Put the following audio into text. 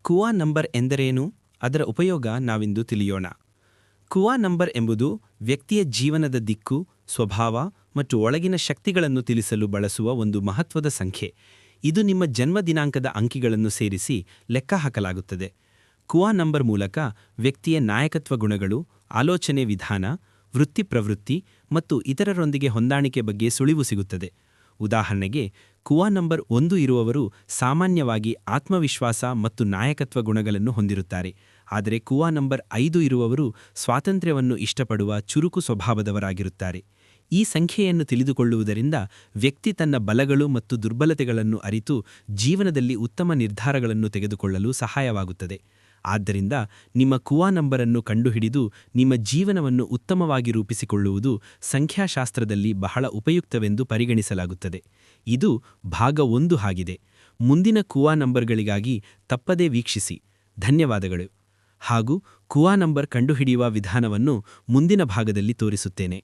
ಕುವಾ number ಎಂದರೇನು? ಅದರ ಉಪಯೋಗ ನಾವಿಂದು ತಿಳಿಯೋಣ. ಕುವಾ ನಂಬರ್ ಎಂಬುದು ವ್ಯಕ್ತಿಯ ಜೀವನದ ದಿಕ್ಕು, ಸ್ವಭಾವ ಮತ್ತು ಒಳಗಿನ ಶಕ್ತಿಗಳನ್ನು ತಿಳಿಸಲು ಬಳಸುವ ಒಂದು ಮಹತ್ವದ ಸಂಖ್ಯೆ. ಇದು ನಿಮ್ಮ ಜನ್ಮ ದಿನಾಂಕದ ಅಂಕಿಗಳನ್ನು ಸೇರಿಸಿ ಲೆಕ್ಕ ಹಾಕಲಾಗುತ್ತದೆ. ಕುವಾ ನಂಬರ್ ಮೂಲಕ ವ್ಯಕ್ತಿಯ ನಾಯಕತ್ವ ಗುಣಗಳು, ಆಲೋಚನೆ ವಿಧಾನ, ವೃತ್ತಿ ಪ್ರವೃತ್ತಿ ಮತ್ತು ಇತರರೊಂದಿಗೆ ಹೊಂದಾಣಿಕೆ ಬಗ್ಗೆ ಸುಳಿವು ಸಿಗುತ್ತದೆ. ಉದಾಹರಣೆಗೆ, ಕುವಾ ನಂಬರ್ 1 ಇರುವವರು ಸಾಮಾನ್ಯವಾಗಿ ಆತ್ಮವಿಶ್ವಾಸ ಮತ್ತು ನಾಯಕತ್ವ ಗುಣಗಳನ್ನು ಹೊಂದಿರುತ್ತಾರೆ. ಆದರೆ ಕುವಾ ನಂಬರ್ 5 ಇರುವವರು ಸ್ವಾತಂತ್ರ್ಯವನ್ನು ಇಷ್ಟಪಡುವ ಚುರುಕು ಸ್ವಭಾವದವರಾಗಿರುತ್ತಾರೆ. ಈ ಸಂಖ್ಯೆಯನ್ನು ತಿಳಿದುಕೊಳ್ಳುವುದರಿಂದ ವ್ಯಕ್ತಿ ತನ್ನ ಬಲಗಳು ಮತ್ತು ದುರ್ಬಲತೆಗಳನ್ನು ಅರಿತು ಜೀವನದಲ್ಲಿ ಉತ್ತಮ ನಿರ್ಧಾರಗಳನ್ನು ತೆಗೆದುಕೊಳ್ಳಲು ಸಹಾಯವಾಗುತ್ತದೆ. ಆದ್ದರಿಂದ ನಿಮ್ಮ ಕುವಾ ನಂಬರನ್ನು ಕಂಡುಹಿಡಿದು ನಿಮ್ಮ ಜೀವನವನ್ನು ಉತ್ತಮವಾಗಿ ರೂಪಿಸಿಕೊಳ್ಳುವುದು ಸಂಖ್ಯಾಶಾಸ್ತ್ರದಲ್ಲಿ ಬಹಳ ಉಪಯುಕ್ತವೆಂದು ಪರಿಗಣಿಸಲಾಗುತ್ತದೆ. ಇದು ಭಾಗ 1 ಆಗಿದೆ. ಮುಂದಿನ ಕುವಾ ನಂಬರ್ಗಳಿಗಾಗಿ ತಪ್ಪದೇ ವೀಕ್ಷಿಸಿ. ಧನ್ಯವಾದಗಳು. ಹಾಗೂ ಕುವಾ ನಂಬರ್ ಕಂಡುಹಿಡಿಯುವ ವಿಧಾನವನ್ನು ಮುಂದಿನ ಭಾಗದಲ್ಲಿ ತೋರಿಸುತ್ತೇನೆ.